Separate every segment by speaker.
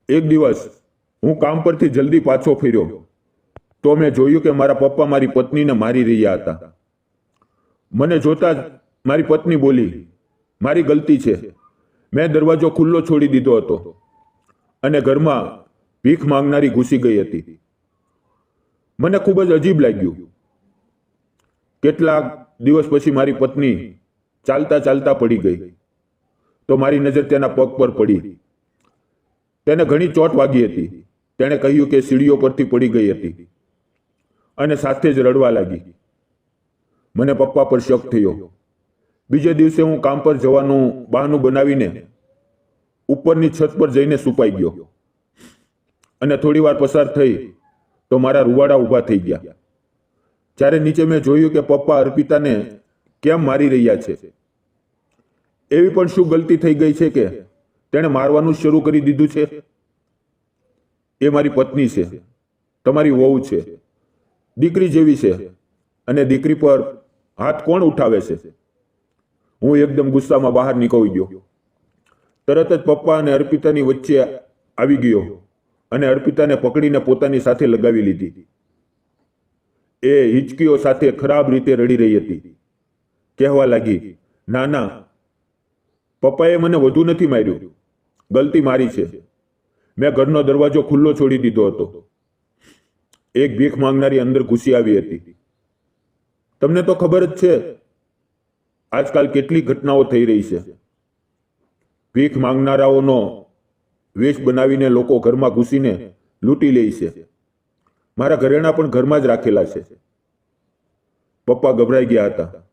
Speaker 1: એક દિવસ હું કામ પરથી જલ્દી પાછો ફર્યો તો મેં જોયું કે મારા પપ્પા મારી પત્નીને મારી રહ્યા હતા. મને જોતા જ મારી પત્ની બોલી, મારી ગલતી છે, મેં દરવાજો ખુલ્લો છોડી દીધો હતો અને ઘરમાં ભીખ માંગનારી ઘૂસી ગઈ હતી. મને ખૂબ જ અજીબ લાગ્યું. કેટલાક દિવસ પછી મારી પત્ની ચાલતા ચાલતા પડી ગઈ તો મારી નજર તેના પગ પર પડી. તેને ઘણી ચોટ વાગી હતી. તેણે કહ્યું કે સીડીઓ પરથી પડી ગઈ હતી અને સાથે જ રડવા લાગી. મને પપ્પા પર શક થયો. બીજે દિવસે હું કામ પર જવાનું બહાનું બનાવીને ઉપરની છત પર જઈને છુપાઈ ગયો અને થોડી વાર પસાર થઈ તો મારા રૂવાડા ઊભા થઈ ગયા. જ્યારે નીચે મેં જોયું કે પપ્પા અર્પિતાને કેમ મારી રહ્યા છે. એવી પણ શું ગલતી થઈ ગઈ છે કે તેણે મારવાનું શરૂ કરી દીધું છે? એ મારી પત્ની છે, તમારી વહુ છે, દીકરી જેવી છે, અને દીકરી પર હાથ કોણ ઉઠાવે છે? હું એકદમ ગુસ્સામાં બહાર નીકળી ગયો. તરત જ પપ્પા અને અર્પિતાની વચ્ચે આવી ગયો અને અર્પિતાને પકડીને પોતાની સાથે લગાવી લીધી. એ હિચકીઓ સાથે ખરાબ રીતે રડી રહી હતી. કહેવા લાગી, ના ના, પપ્પાએ મને વધુ નથી માર્યું, ગલતી મારી છે. મેં ઘરનો દરવાજો ખુલ્લો છોડી દીધો હતો. એક ભીખ માંગનારી અંદર ઘૂસી આવી હતી. તમને તો ખબર જ છે આજકાલ કેટલી ઘટનાઓ થઈ રહી છે. ભીખ માંગનારાઓનો વેશ બનાવીને લોકો ઘરમાં ઘૂસીને લૂંટી લે છે. મારા ઘરેણાં પણ ઘરમાં જ રાખેલા છે. પપ્પા ગભરાઈ ગયા હતા.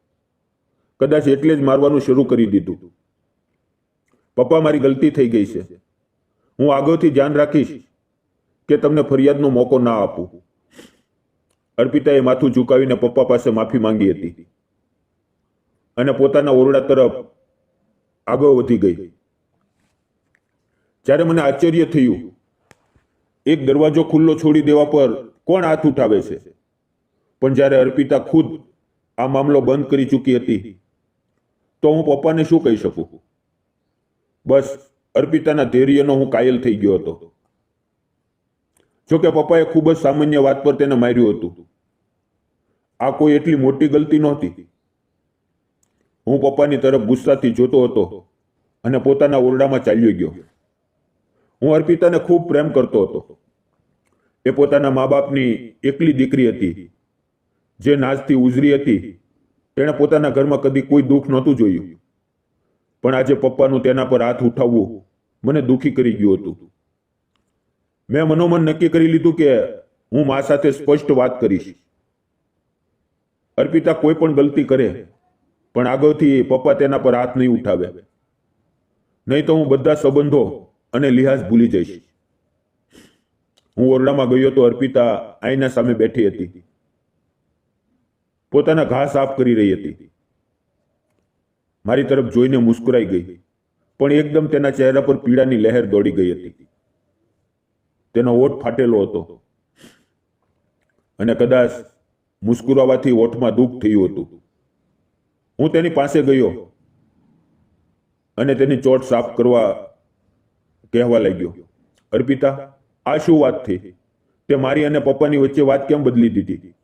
Speaker 1: કદાચ એટલે જ મારવાનું શરૂ કરી દીધું. પપ્પા, મારી ગલતી થઈ ગઈ છે. હું આગળથી ધ્યાન રાખીશ કે તમને ફરિયાદનો મોકો ના આપું. અર્પિતાએ માથું ઝુકાવીને પપ્પા પાસે માફી માંગી હતી અને પોતાના ઓરડા તરફ આગળ વધી ગઈ. જ્યારે મને આશ્ચર્ય થયું, એક દરવાજો ખુલ્લો છોડી દેવા પર કોણ હાથ ઉઠાવે છે? પણ જ્યારે અર્પિતા ખુદ આ મામલો બંધ કરી ચૂકી હતી તો હું પપ્પાને શું કહી શકું? બસ અર્પિતાના ધૈર્યનો હું કાયલ થઈ ગયો હતો. જોકે પપ્પાએ ખૂબ જ સામાન્ય વાત પર તેને માર્યું હતું. આ કોઈ એટલી મોટી ગલતી નહોતી. હું પપ્પાની તરફ ગુસ્સાથી જોતો હતો અને પોતાના ઓરડામાં ચાલ્યો ગયો. હું અર્પિતાને ખૂબ પ્રેમ કરતો હતો. એ પોતાના મા બાપની એકલી દીકરી હતી જે નાજથી ઉજરી હતી. તેણે પોતાના ઘરમાં કદી કોઈ દુઃખ નહોતું જોયું. પણ આજે પપ્પાનું તેના પર હાથ ઉઠાવવું મને દુઃખી કરી ગયું હતું. મેં મનોમન નક્કી કરી લીધું કે હું મા સાથે સ્પષ્ટ વાત કરીશ. અર્પિતા કોઈ પણ ગલતી કરે પણ આગળથી પપ્પા તેના પર હાથ નહીં ઉઠાવે, નહીં તો હું બધા સંબંધો અને લિહાઝ ભૂલી જઈશ. હું ઓરડામાં ગયો તો અર્પિતા આઈના સામે બેઠી હતી. પોતાના ઘા સાફ કરી રહી હતી. મારી તરફ જોઈને મુસ્કરાઈ ગઈ, પણ એકદમ તેના ચહેરા પર પીડાની લહેર દોડી ગઈ હતી. તેનો હોઠ ફાટેલો હતો અને કદાચ મુસ્કુરાવાથી હોઠમાં દુઃખ થયું હતું. હું તેની પાસે ગયો અને તેની ચોટ સાફ કરવા કહેવા લાગ્યો, અર્પિતા, આ શું વાત થઈ? તે મારી અને પપ્પાની વચ્ચે વાત કેમ બદલી દીધી?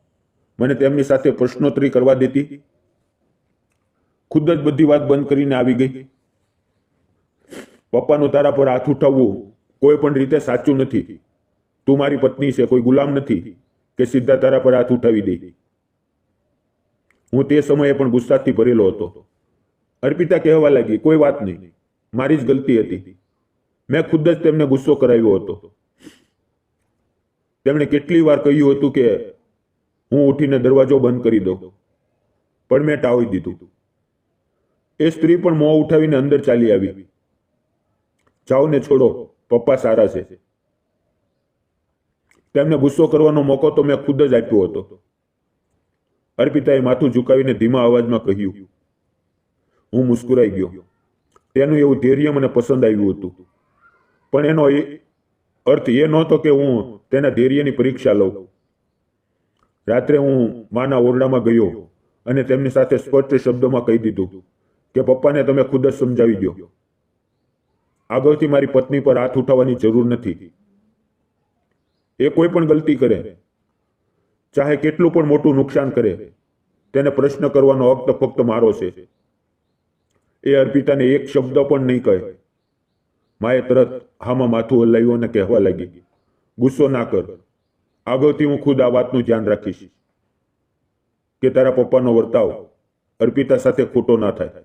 Speaker 1: મને તેમની સાથે પ્રશ્નોત્તરી કરવા દેતી. ખુદ જ બધી વાત બંધ કરીને આવી ગઈ. પપ્પાનું તારા પર હાથ ઉઠાવવું કોઈ પણ રીતે સાચું નથી. તું મારી પત્ની છે, કોઈ ગુલામ નથી કે સીધા તારા પર હાથ ઉઠાવી દે. હું તે સમયે પણ ગુસ્સાથી ભરેલો હતો. અર્પિતા કહેવા લાગી, કોઈ વાત નહીં, મારી જ ગલતી હતી. મેં ખુદ જ તેમને ગુસ્સો કરાવ્યો હતો. તેમણે કેટલી વાર કહ્યું હતું કે હું ઉઠીને દરવાજો બંધ કરી દઉં, પણ મેં ટાળી દીધું. એ સ્ત્રી પણ મોં ઉઠાવીને અંદર ચાલી આવી. જાઓ ને, છોડો, પપ્પા સારા છે. તેમને ગુસ્સો કરવાનો મોકો તો મેં ખુદ જ આપ્યો હતો. અર્પિતાએ માથું ઝુકાવીને ધીમા અવાજમાં કહ્યું. હું મુસ્કુરાઈ ગયો. તેનું એવું ધૈર્ય મને પસંદ આવ્યું હતું, પણ એનો અર્થ એ નહોતો કે હું તેના ધૈર્યની પરીક્ષા લઉં. રાત્રે હું માના ઓરડામાં ગયો અને તેમની સાથે સ્પષ્ટ શબ્દોમાં કહી દીધું કે પપ્પાને તમે ખુદ જ સમજાવી દો. આગળથી મારી પત્ની પર હાથ ઉઠાવવાની જરૂર નથી. એ કોઈ પણ ગલતી કરે, ચાહે કેટલું પણ મોટું નુકસાન કરે, તેને પ્રશ્ન કરવાનો હક તો ફક્ત મારો છે. એ અર્પિતાને એક શબ્દ પણ નહીં કહે. માએ તરત હામાં માથું હલાવ્યું અને કહેવા લાગી, ગુસ્સો ના કર, આગળથી હું ખુદ આ વાતનું ધ્યાન રાખીશ કે તારા પપ્પાનો વર્તાવ અર્પિતા સાથે ખોટો ના થાય.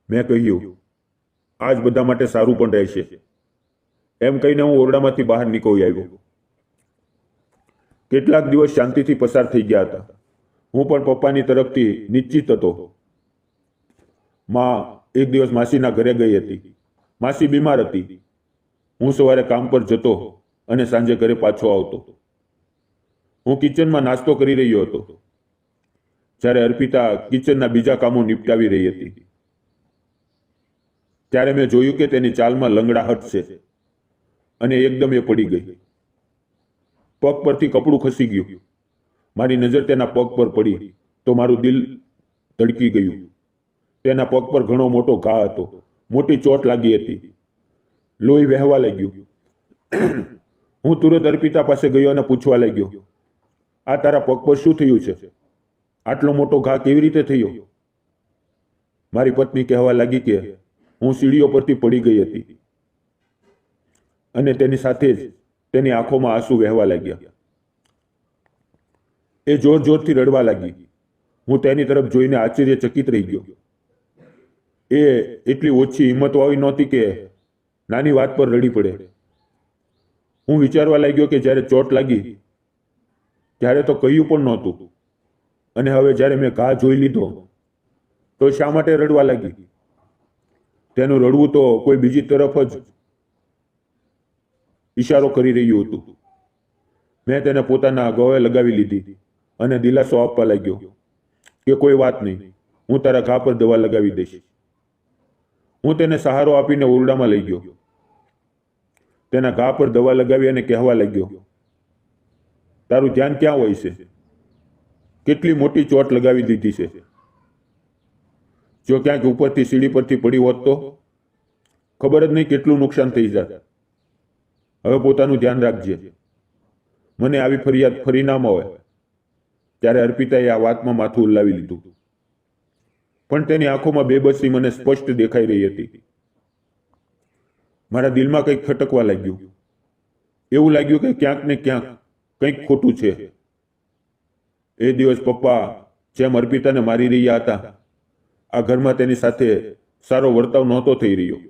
Speaker 1: મેં કહ્યું, આજ બધા માટે સારું પણ રહેશે. એમ કહીને હું ઓરડામાંથી બહાર નીકળી આવ્યો. કેટલાક દિવસ શાંતિથી પસાર થઈ ગયા હતા. હું પણ પપ્પાની તરફથી નિશ્ચિત હતો. માં એક દિવસ માસીના ઘરે ગઈ હતી. માસી બીમાર હતી. હું સવારે કામ પર જતો અને સાંજે ઘરે પાછો આવતો. હું કિચનમાં નાસ્તો કરી રહ્યો હતો જ્યારે અર્પિતા કિચનના બીજા કામો નિપટાવી રહી હતી. ત્યારે મેં જોયું કે તેની ચાલમાં લંગડાહટ છે અને એકદમ એ પડી ગઈ. પગ પરથી કપડું ખસી ગયું. મારી નજર તેના પગ પર પડી તો મારું દિલ ધડકી ગયું. તેના પગ પર ઘણો મોટો ઘા હતો. મોટી ચોટ લાગી હતી. લોહી વહેવા લાગ્યું. હું તુરંત અર્પિતા પાસે ગયો અને પૂછવા લાગ્યો, આ તારા પગ પર શું થયું છે? આટલો મોટો ઘા કેવી રીતે થયો? મારી પત્ની કહેવા લાગી કે હું સીડીઓ પરથી પડી ગઈ હતી અને તેની સાથે જ તેની આંખોમાં આંસુ વહેવા લાગ્યા. એ જોર જોરથી રડવા લાગી. હું તેની તરફ જોઈને આશ્ચર્યચકિત રહી ગયો. એ એટલી ઓછી હિંમતવાળી નહોતી કે નાની વાત પર રડી પડે. હું વિચારવા લાગ્યો કે જ્યારે ચોટ લાગી ત્યારે તો કહ્યું પણ નહોતું, અને હવે જ્યારે મેં ઘા જોઈ લીધો તો શા માટે રડવા લાગી? તેનું રડવું તો કોઈ બીજી તરફ જ ઈશારો કરી રહ્યું હતું. મેં તેને પોતાના ગળે લગાવી લીધી અને દિલાસો આપવા લાગ્યો કે કોઈ વાત નહીં, હું તારા ઘા પર દવા લગાવી દઈશ. હું તેને સહારો આપીને ઓરડામાં લઈ ગયો. તેના ઘા પર દવા લગાવી અને કહેવા લાગ્યો, તારું ધ્યાન ક્યાં હોય છે? કેટલી મોટી ચોટ લગાવી દીધી છે. જો ક્યાંક ઉપરથી સીડી પરથી પડી હોત તો ખબર જ નહીં કેટલું નુકસાન થઈ જાત. હવે પોતાનું ધ્યાન રાખજે. મને આવી ફરિયાદ ફરી ના મળે. ત્યારે અર્પિતાએ આ વાતમાં માથું હલાવી લીધું, પણ તેની આંખોમાં બેબસી મને સ્પષ્ટ દેખાઈ રહી હતી. મારા દિલમાં કંઈક ખટકવા લાગ્યું. એવું લાગ્યું કે ક્યાંક ને ક્યાંક કંઈક ખોટું છે. એ દિવસ પપ્પા જેમ અર્પિતાને મારી રહ્યા હતા, આ ઘરમાં તેની સાથે સારો વર્તાવ નહોતો થઈ રહ્યો,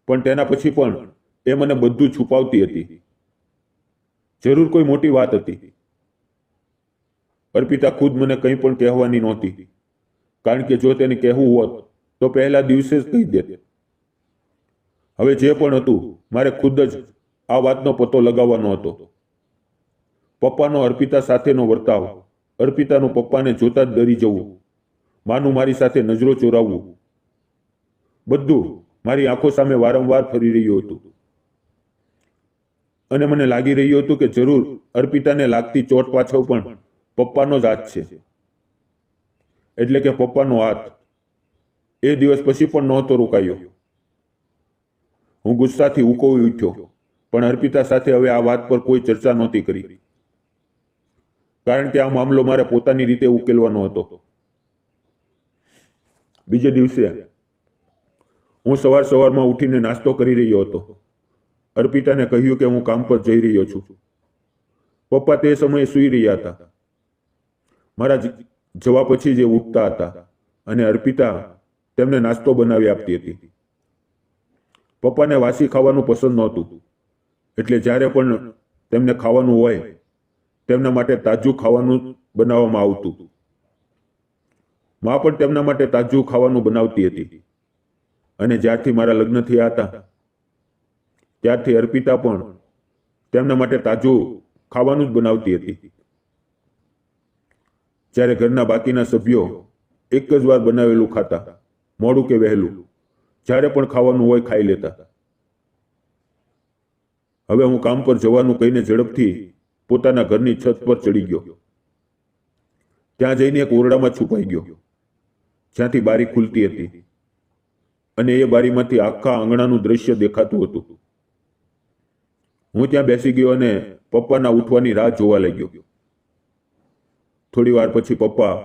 Speaker 1: પણ તેના પછી પણ એ મને બધું છુપાવતી હતી. જરૂર કોઈ મોટી વાત હતી. અર્પિતા ખુદ મને કંઈ પણ કહેવાની નહોતી, કારણ કે જો તેને કહેવું હોત તો પહેલા દિવસે જ કહી દેત. હવે જે પણ હતું મારે ખુદ જ આ વાતનો પતો લગાવવાનો હતો. પપ્પાનો અર્પિતા સાથેનો વર્તાવ, અર્પિતાનું પપ્પાને જોતા જ ડરી જવું, માનું મારી સાથે નજરો ચોરાવવું, બધું મારી આંખો સામે વારંવાર ફરી રહ્યું હતું. અને મને લાગી રહ્યું હતું કે જરૂર અર્પિતાને લાગતી ચોટ પાછળ પણ પપ્પાનો જ હાથ છે. એટલે કે પપ્પાનો હાથ એ દિવસ પછી પણ નહોતો રોકાયો. હું ગુસ્સાથી ઉકોવી ઉઠ્યો, પણ અર્પિતા સાથે હવે આ વાત પર કોઈ ચર્ચા નહોતી કરી, કારણ કે આ મામલો મારે પોતાની રીતે ઉકેલવાનો હતો. બીજે દિવસે હું સવારમાં ઉઠીને નાસ્તો કરી રહ્યો હતો. અર્પિતાને કહ્યું કે હું કામ પર જઈ રહ્યો છું. પપ્પા તે સમયે સૂઈ રહ્યા હતા. મારા જવા પછી જે ઉઠતા હતા અને અર્પિતા તેમને નાસ્તો બનાવી આપતી હતી. પપ્પાને વાસી ખાવાનું પસંદ નહોતું, એટલે જ્યારે પણ તેમને ખાવાનું હોય તેમના માટે તાજું ખાવાનું બનાવવામાં આવતું. મા પણ તેમના માટે તાજું ખાવાનું બનાવતી હતી. અને જ્યારથી મારા લગ્ન થયા હતા ત્યારથી અર્પિતા પણ તેમના માટે તાજું ખાવાનું જ બનાવતી હતી. જ્યારે ઘરના બાકીના સભ્યો એક જ વાર બનાવેલું ખાતા, મોડું કે વહેલું, જ્યારે પણ ખાવાનું હોય ખાઈ લેતા. હવે હું કામ પર જવાનું કહીને ઝડપથી પોતાના ઘરની છત પર ચડી ગયો. ત્યાં જઈને એક ઓરડામાં છુપાઈ ગયો, જ્યાંથી બારી ખુલતી હતી. અને એ બારીમાંથી આખા આંગણાનું દ્રશ્ય દેખાતું હતું. હું ત્યાં બેસી ગયો અને પપ્પાના ઉઠવાની રાહ જોવા લાગ્યો. થોડી વાર પછી પપ્પા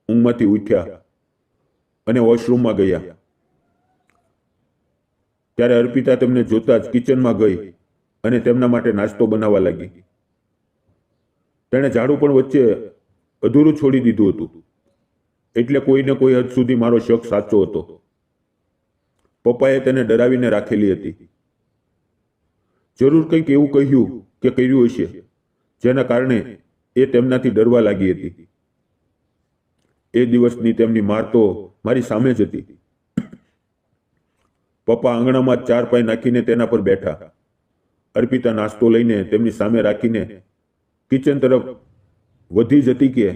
Speaker 1: ઊંઘમાંથી ઉઠ્યા અને વોશરૂમમાં ગયા. ત્યારે અર્પિતા તેમને જોતા જ કિચનમાં ગઈ અને તેમના માટે નાસ્તો બનાવવા લાગી. તેણે ઝાડુ પણ વચ્ચે અધૂરું છોડી દીધું હતું, એટલે કોઈને કોઈ હદ સુધી મારો શક સાચો હતો. પપ્પાએ તેને ડરાવીને રાખેલી હતી. જરૂર કંઈક એવું કહ્યું કે કર્યું હશે જેના કારણે એ તેમનાથી ડરવા લાગી હતી. એ દિવસની તેમની માર તો મારી સામે જ હતી. પપ્પા આંગણામાં ચાર પાય નાખીને તેના પર બેઠા. અર્પિતા નાસ્તો લઈને તેમની સામે રાખીને કિચન તરફ વધી જતી કે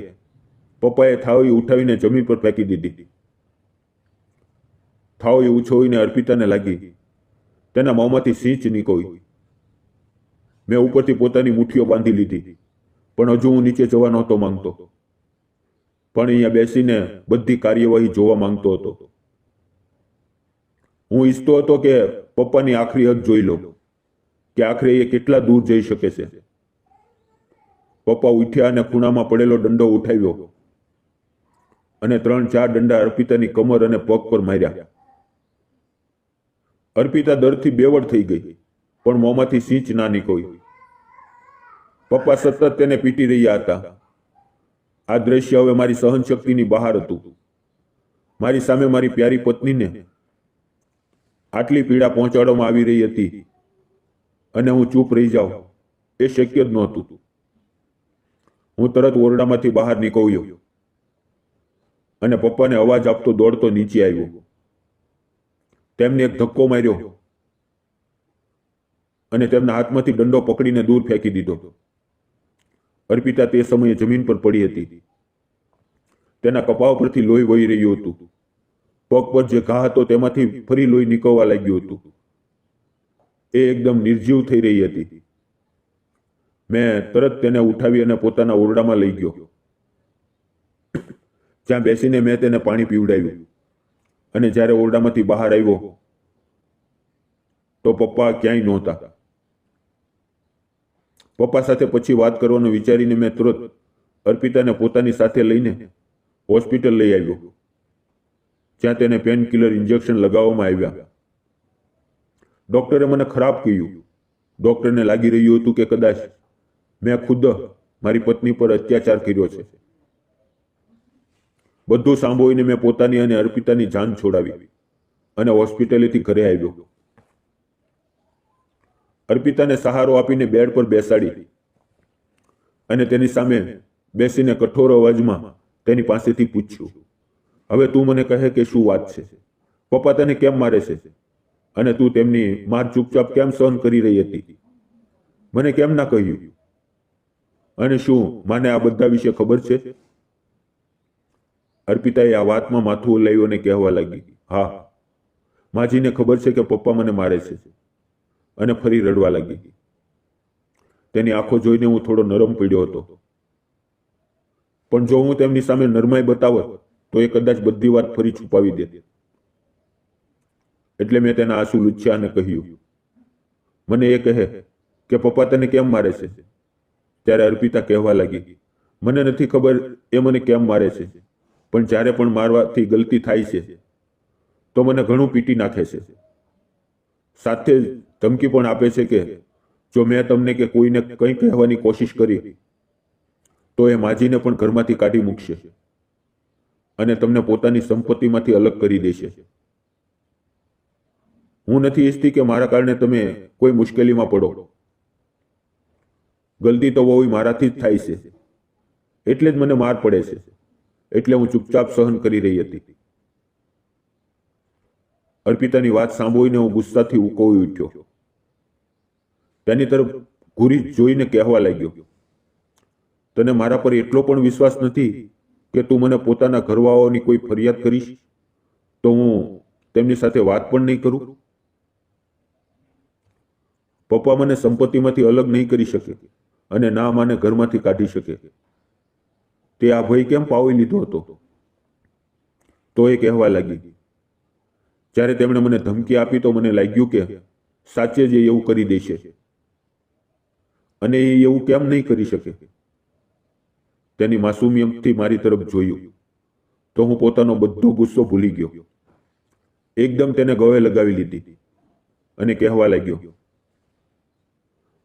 Speaker 1: પપ્પાએ થાળી ઉઠાવીને જમીન પર ફેંકી દીધી. થાળી ઉછોવીને અર્પિતાને લાગી તેના મોંમાંથી સિંચ નીકળી. મેં ઉપરથી પોતાની મુઠ્ઠીઓ બાંધી લીધી, પણ હજુ હું નીચે જવા નહોતો માંગતો, પણ અહીંયા બેસીને બધી કાર્યવાહી જોવા માંગતો હતો. હું ઈચ્છતો હતો કે પપ્પાની આખરી હદ જોઈ લો કે આખરે એ કેટલા દૂર જઈ શકે છે. પપ્પા ઉઠ્યા અને ખૂણામાં પડેલો દંડો ઉઠાવ્યો અને 3-4 દંડા અર્પિતાની કમર અને પગ પર માર્યા. અર્પિતા દરથી બેવડ થઈ ગઈ, પણ મોંમાંથી સિંચ ના નીકળી. પપ્પા સતત તેને પીટી રહ્યા હતા. આ દ્રશ્ય હવે મારી સહનશક્તિની બહાર હતું. મારી સામે મારી પ્યારી પત્નીને આટલી પીડા પહોંચાડવામાં આવી રહી હતી અને હું ચૂપ રહી જાઉં એ શક્ય જ નહોતું. હું તરત ઓરડામાંથી બહાર નીકળ્યો અને પપ્પાને અવાજ આપતો દોડતો નીચે આવ્યો. તેમને એક ધક્કો માર્યો અને તેમના હાથમાંથી દંડો પકડીને દૂર ફેંકી દીધો. અર્પિતા તે સમયે જમીન પર પડી હતી. તેના કપાળ પરથી લોહી વહી રહ્યું હતું. પગ પર જે ઘા હતો તેમાંથી ફરી લોહી નીકળવા લાગ્યું હતું. એ એકદમ નિર્જીવ થઈ રહી હતી. મેં તરત તેને ઉઠાવી અને પોતાના ઓરડામાં લઈ ગયો, જ્યાં બેસીને મેં તેને પાણી પીવડાવ્યું. અને જ્યારે ઓરડામાંથી બહાર આવ્યો તો પપ્પા ક્યાંય નહોતા. પપ્પા સાથે પછી વાત કરવાનું વિચારીને મેં તુરંત અર્પિતાને પોતાની સાથે લઈને હોસ્પિટલ લઈ આવ્યો, જ્યાં તેને પેન કિલર ઇન્જેક્શન લગાવવામાં આવ્યા. ડોક્ટરે મને ખરાબ કહ્યું. ડોક્ટરને લાગી રહ્યું હતું કે કદાચ મેં ખુદ મારી પત્ની પર અત્યાચાર કર્યો છે. બધું સાંભળીને મેં પોતાની અને અર્પિતાની જાન છોડાવી અને હોસ્પિટલેથી ઘરે આવ્યો. અર્પિતાને સહારો આપીને બેડ પર બેસાડી અને તેની સામે બેસીને કઠોર અવાજમાં તેની પાસેથી પૂછ્યું, હવે તું મને કહે કે શું વાત છે? પપ્પા તને કેમ મારે છે અને તું તેમની માર ચૂપચાપ કેમ સહન કરી રહી હતી? મને કેમ ના કહ્યું? અને શું માને આ બધા વિશે ખબર છે? અર્પિતાએ આ વાતમાં માથું હલાવ્યું અને કહેવા લાગી, હા, માજીને ખબર છે કે પપ્પા મને મારે છે. અને ફરી રડવા લાગી. તેની આંખો જોઈને હું થોડો નરમ પડ્યો હતો, પણ જો હું તેમની સામે નરમાઈ બતાવત તો એ કદાચ બધી વાત ફરી છુપાવી દેત. એટલે મેં તેના આંસુ લૂછ્યા અને કહ્યું, મને એ કહે કે પપ્પા તને કેમ મારે છે? ત્યારે અર્પિતા કહેવા લાગી, મને નથી ખબર એ મને કેમ મારે છે, પણ જ્યારે પણ મારવાથી ગલતી થાય છે તો મને ઘણું પીટી નાખે છે. સાથે જ ધમકી પણ આપે છે કે જો મેં તમને કે કોઈને કંઈ કહેવાની કોશિશ કરી તો એ માજીને પણ ઘરમાંથી કાઢી મૂકશે અને તમને પોતાની સંપત્તિમાંથી અલગ કરી દેશે. હું નથી ઈચ્છતી કે મારા કારણે તમે કોઈ મુશ્કેલીમાં પડો. ગલતી તો બહુ મારાથી જ થાય છે, એટલે જ મને માર પડે છે. એટલે હું ચૂપચાપ સહન કરી રહી હતી. અર્પિતાની વાત સાંભળીને હું ગુસ્સાથી ઉકળી ઉઠ્યો. તેની તરફ ઘૂરી જોઈને કહેવા લાગ્યો, તને મારા પર એટલો પણ વિશ્વાસ નથી કે તું મને પોતાના ઘરવાળાઓની કોઈ ફરિયાદ કરીશ તો હું તેમની સાથે વાત પણ નહીં કરું? પપ્પા મને સંપત્તિમાંથી અલગ નહીં કરી શકે અને ના માને ઘરમાંથી કાઢી શકે. તે આ ભય કેમ પાવી લીધો હતો? તો એ કહેવા લાગી, જ્યારે તેમણે મને ધમકી આપી તો મને લાગ્યું કે સાચે જ એ એવું કરી દેશે, અને એ એવું કેમ નહીં કરી શકે. તેની માસૂમિયતથી મારી તરફ જોયું તો હું પોતાનો બધો ગુસ્સો ભૂલી ગયો. એકદમ તેને ગળે લગાવી લીધી અને કહેવા લાગ્યો,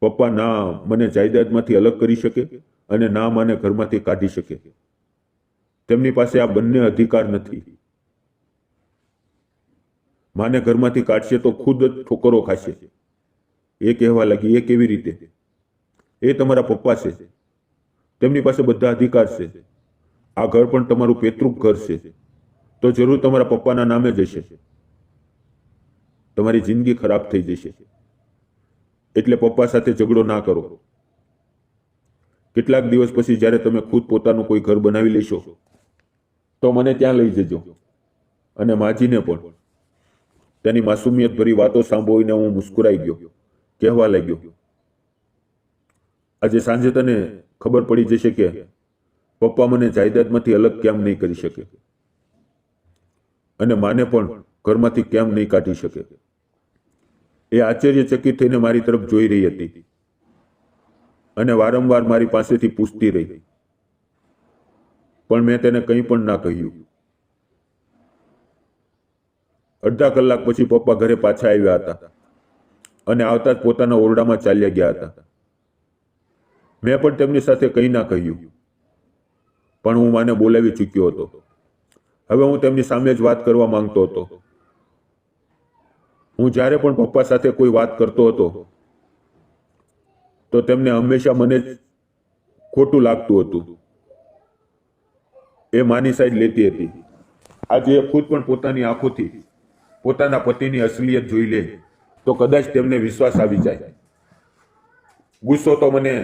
Speaker 1: પપ્પા ના મને જાયદાદમાંથી અલગ કરી શકે અને ના મને ઘરમાંથી કાઢી શકે. તેમની પાસે આ બંને અધિકાર નથી. માને ઘરમાંથી કાઢશે તો ખુદ જ ઠોકરો ખાશે. એ કહેવા લાગી, એ કેવી રીતે? એ તમારા પપ્પા છે, તેમની પાસે બધા અધિકાર છે. આ ઘર પણ તમારું પેતૃક ઘર છે, તો જરૂર તમારા પપ્પાના નામે જ હશે. તમારી જિંદગી ખરાબ થઈ જશે. એટલે પપ્પા સાથે ઝઘડો ના કરો. કેટલાક દિવસ પછી જ્યારે તમે ખુદ પોતાનું કોઈ ઘર બનાવી લેશો તો મને ત્યાં લઈ જજો, અને માજીને પણ. તેની માસૂમિયત ભરી વાતો સાંભળીને હું મુસ્કુરાઈ ગયો. કહેવા લાગ્યો, આજે સાંજે તને ખબર પડી જશે કે પપ્પા મને જાયદાદમાંથી અલગ કેમ નહીં કરી શકે, અને માને પણ ઘરમાંથી કેમ નહીં કાઢી શકે. એ આશ્ચર્યચકિત થઈને મારી તરફ જોઈ રહી હતી અને વારંવાર મારી પાસેથી પૂછતી રહી, પણ મેં તેને કંઈ પણ ના કહ્યું. અડધા કલાક પછી પપ્પા ઘરે પાછા આવ્યા હતા અને આવતા જ પોતાના ઓરડામાં ચાલ્યા ગયા હતા. મેં પણ તેમની સાથે કંઈ ના કહ્યું, પણ હું માને બોલાવી ચૂક્યો હતો. હવે હું તેમની સામે જ વાત કરવા માંગતો હતો. હું જ્યારે પણ પપ્પા સાથે કોઈ વાત કરતો હતો તો તેમને હંમેશા મને જ ખોટું લાગતું હતું. એ માની સાઈડ લેતી હતી. આજે એ ખુદ પણ પોતાની આંખોથી પોતાના પતિની અસલિયત જોઈ લે તો કદાચ તેમને વિશ્વાસ આવી જાય. ગુસ્સો તો મને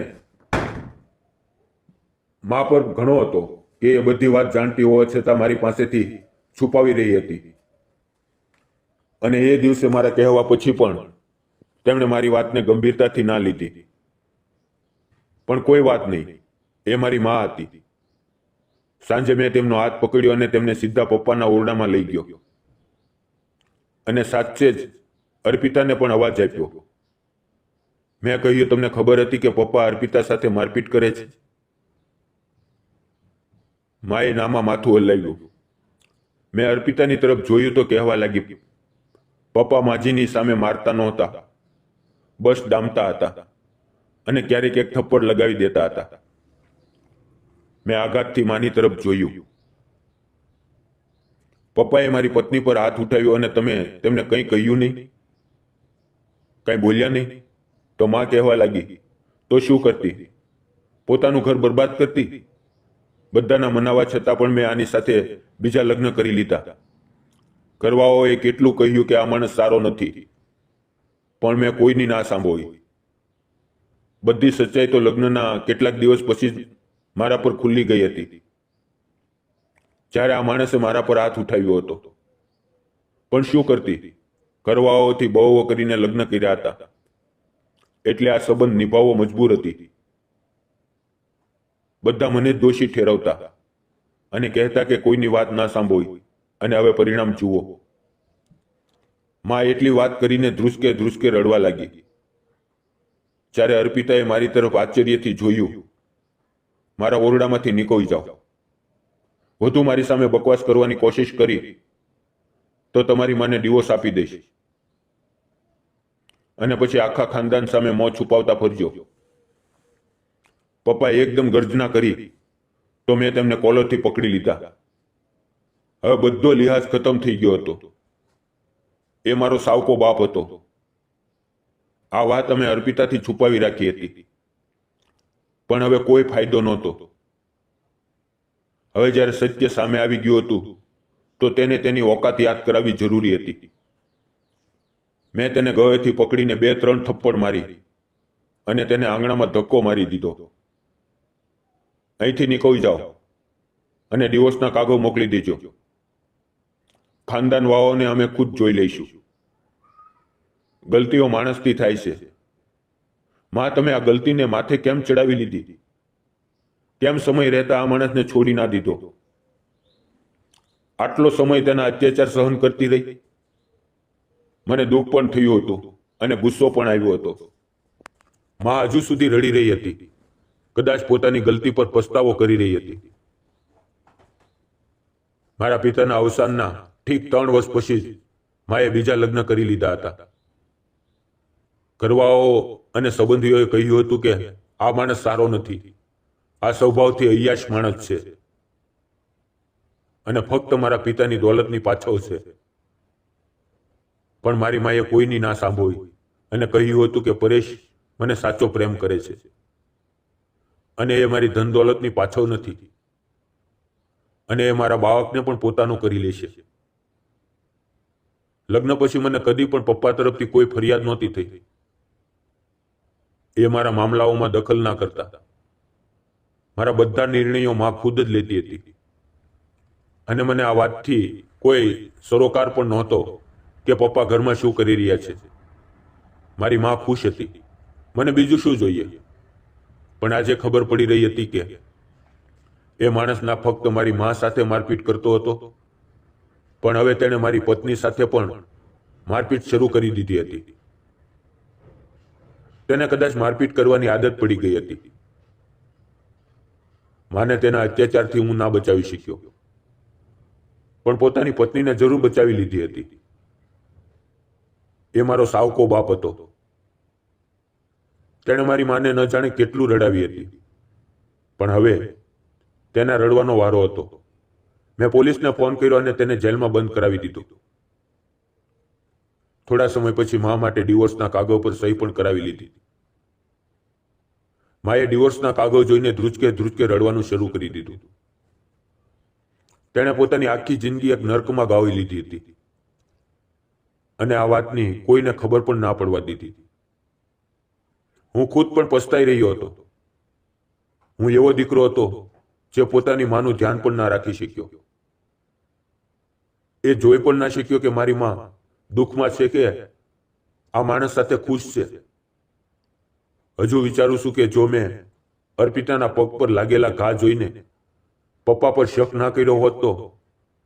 Speaker 1: મા પર ઘણો હતો કે એ બધી વાત જાણતી હોવા છતાં મારી પાસેથી છુપાવી રહી હતી, અને એ દિવસે મારા કહેવા પછી પણ તેમણે મારી વાતને ગંભીરતાથી ના લીધી. પણ કોઈ વાત નહીં, એ મારી મા હતી. સાંજે મેં તેમનો હાથ પકડ્યો અને તેમને સીધા પપ્પાના ઓરડામાં લઈ ગયો, અને સાચે જ અર્પિતાને પણ અવાજ આપ્યો. મેં કહ્યું, તમને ખબર હતી કે પપ્પા અર્પિતા સાથે મારપીટ કરે છે? માએ નામાં માથું હલાવ્યું. મેં અર્પિતાની તરફ જોયું તો કહેવા લાગી, પપ્પા માજીની સામે મારતા નહોતા, બસ ડામતા હતા અને ક્યારેક એક થપ્પડ લગાવી દેતા હતા. મેં આઘાતથી માની તરફ જોયું. પપ્પાએ મારી પત્ની પર હાથ ઉઠાવ્યો, અને તમે તેમને કંઈ કહ્યું નહીં? કંઈ બોલ્યા નહીં? તો મા કહેવા લાગી, તો શું કરતી? પોતાનું ઘર બરબાદ કરતી? બધાના મનાવા છતાં પણ મેં આની સાથે બીજા લગ્ન કરી લીધા. કરવાઓએ કેટલું કહ્યું કે આ માણસ સારો નથી, પણ મેં કોઈની ના સાંભળી. બધી સચ્ચાઈ તો લગ્નના કેટલાક દિવસ પછી જ મારા પર ખુલ્લી ગઈ હતી, જ્યારે આ માણસે મારા પર હાથ ઉઠાવ્યો હતો. પણ શું કરતી? કરવાઓથી બહુઓ કરીને લગ્ન કર્યા હતા, એટલે આ સંબંધ નિભાવવો મજબૂર હતી. બધા મને જ દોષી ઠેરવતા અને કહેતા કે કોઈની વાત ના સાંભળી, અને હવે પરિણામ જુઓ. માં એટલી વાત કરીને ધ્રુસકે ધ્રુસકે રડવા લાગી. જ્યારે અર્પિતાએ મારી તરફ આશ્ચર્યથી જોયું, મારા ઓરડામાંથી નીકળી જાઓ. વધુ મારી સામે બકવાસ કરવાની કોશિશ કરી તો તમારી માને ડિવોર્સ આપી દઈશ, અને પછી આખા ખાનદાન સામે મોં છુપાવતા ફરજો. પપ્પાએ એકદમ ગર્જના કરી તો મેં તેમને કોલરથી પકડી લીધા. હવે બધો લિહાઝ ખતમ થઈ ગયો હતો. એ મારો સાવકો બાપ હતો. આ વાત અમે અર્પિતાથી છુપાવી રાખી હતી, પણ હવે કોઈ ફાયદો નહોતો. હવે જ્યારે સત્ય સામે આવી ગયું હતું તો તેને તેની ઓકાત યાદ કરાવવી જરૂરી હતી. મેં તેને ગળેથી પકડીને 2-3 થપ્પડ મારી અને તેને આંગણામાં ધક્કો મારી દીધો. અહીંથી નીકળી જાઓ અને ડિવોર્સના કાગળ મોકલી દેજો. ખાનદાન વાળાઓને અમે ખુદ જોઈ લઈશું. ગલતીઓ માણસથી થાય છે. માં, તમે આ ગલતીને માથે કેમ ચડાવી લીધી? કેમ સમય રહેતા આ માણસને છોડી ના દીધો? આટલો સમય તેના અત્યાચાર સહન કરતી રહી, મને દુઃખ પણ થયું હતું અને ગુસ્સો પણ આવ્યો હતો. માં હજુ સુધી રડી રહી હતી, કદાચ પોતાની ગલતી પર પસ્તાવો કરી રહી હતી. મારા પિતાના અવસાનના ઠીક 3 વર્ષ પછી માએ બીજા લગ્ન કરી લીધા હતા. ઘરવાળાઓ અને સંબંધીઓએ કહ્યું હતું કે આ માણસ સારો નથી, આ સ્વભાવથી અય્યાશ માણસ છે અને ફક્ત મારા પિતાની દોલતની પાછળ છે. પણ મારી માએ કોઈની ના સાંભળી અને કહ્યું હતું કે પરેશ મને સાચો પ્રેમ કરે છે અને એ મારી ધન દોલતની પાછળ નથી અને એ મારા બાળકને પણ પોતાનું કરી લેશે. લગ્ન પછી મને કદી પણ પપ્પા તરફથી કોઈ ફરિયાદ નહોતી થઈ. એ મારા મામલાઓમાં દખલ ના કરતા. મારા બધા નિર્ણયો માં ખુદ જ લેતી હતી અને મને આ વાતથી કોઈ સરોકાર પણ નહોતો કે પપ્પા ઘરમાં શું કરી રહ્યા છે. મારી માં ખુશ હતી, મને બીજું શું જોઈએ. પણ આજે ખબર પડી રહી હતી કે એ માણસ ના ફક્ત મારી માં સાથે મારપીટ કરતો હતો, પણ હવે તેણે મારી પત્ની સાથે પણ મારપીટ શરૂ કરી દીધી હતી. તેને કદાચ મારપીટ કરવાની આદત પડી ગઈ હતી. માને તેના અત્યાચારથી હું ના બચાવી શક્યો, પણ પોતાની પત્નીને જરૂર બચાવી લીધી હતી. એ મારો સાવકો બાપ હતો. તેણે મારી માને ન જાણે કેટલું રડાવી હતી, પણ હવે તેના રડવાનો વારો હતો. મેં પોલીસને ફોન કર્યો અને તેને જેલમાં બંધ કરાવી દીધો. થોડા સમય પછી મા માટે ડિવોર્સના કાગળ પર સહી પણ કરાવી લીધી. માએ ડિવોર્સના કાગળ જોઈને ધ્રુજકે ધ્રુજકે રડવાનું શરૂ કરી દીધું. તેણે પોતાની આખી જિંદગી એક નર્કમાં ગાળી લીધી હતી અને આ વાતની કોઈને ખબર પણ ના પડવા દીધી. હું ખુદ પણ પસ્તાઈ રહ્યો હતો. હું એવો દીકરો હતો જે પોતાની માનું ધ્યાન પણ ના રાખી શક્યો. એ જોઈ પણ ના શક્યો કે મારી માં દુઃખમાં છે કે આ માણસ સાથે ખુશ છે. હજુ વિચારું છું કે જો મેં અર્પિતાના પગ પર લાગેલા ઘા જોઈને પપ્પા પર શક ના કર્યો હોત તો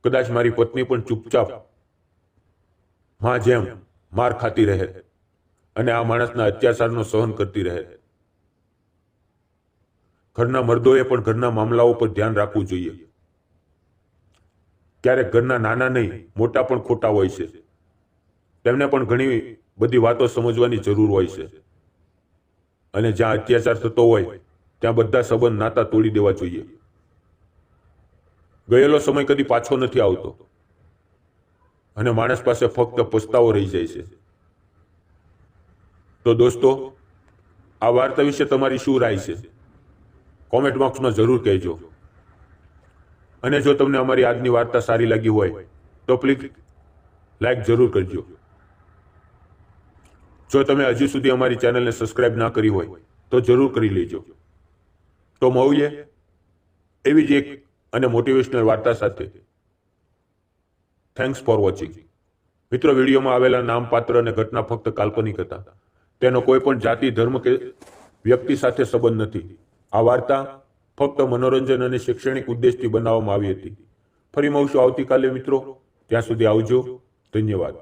Speaker 1: કદાચ મારી પત્ની પણ ચૂપચાપ માં જેમ માર ખાતી રહે અને આ માણસના અત્યાચારનો સહન કરતી રહે. ઘરના મર્દોએ પણ ઘરના મામલાઓ પર ધ્યાન રાખવું જોઈએ. ક્યારેક ઘરના નાના નહીં મોટા પણ ખોટા હોય છે. તેમને પણ ઘણી બધી વાતો સમજવાની જરૂર હોય છે અને જ્યાં અત્યાચાર થતો હોય ત્યાં બધા સંબંધ નાતા તોડી દેવા જોઈએ. ગયેલો સમય કદી પાછો નથી આવતો અને માણસ પાસે ફક્ત પસ્તાવો રહી જાય છે. તો દોસ્તો, આ વાર્તા વિશે તમારી શું રાય છે? કોમેન્ટ બોક્સમાં જરૂર કહેજો. અને જો તમને અમારી આજની વાર્તા સારી લાગી હોય તો પ્લીઝ લાઈક જરૂર કરજો. જો તમે હજી સુધી અમારી ચેનલને સબસ્ક્રાઇબ ના કરી હોય તો જરૂર કરી લેજો. તો મળીએ એવી જ એક અને મોટિવેશનલ વાર્તા સાથે. Thanks for watching. મિત્રો, વિડીયોમાં આવેલા નામ, પાત્ર અને ઘટના ફક્ત કાલ્પનિક હતા. તેનો કોઈ પણ જાતિ, ધર્મ કે વ્યક્તિ સાથે સંબંધ નથી. આ વાર્તા ફક્ત મનોરંજન અને શૈક્ષણિક ઉદ્દેશથી બનાવવામાં આવી હતી. ફરી મળશું આવતીકાલે મિત્રો. ત્યાં સુધી આવજો. ધન્યવાદ.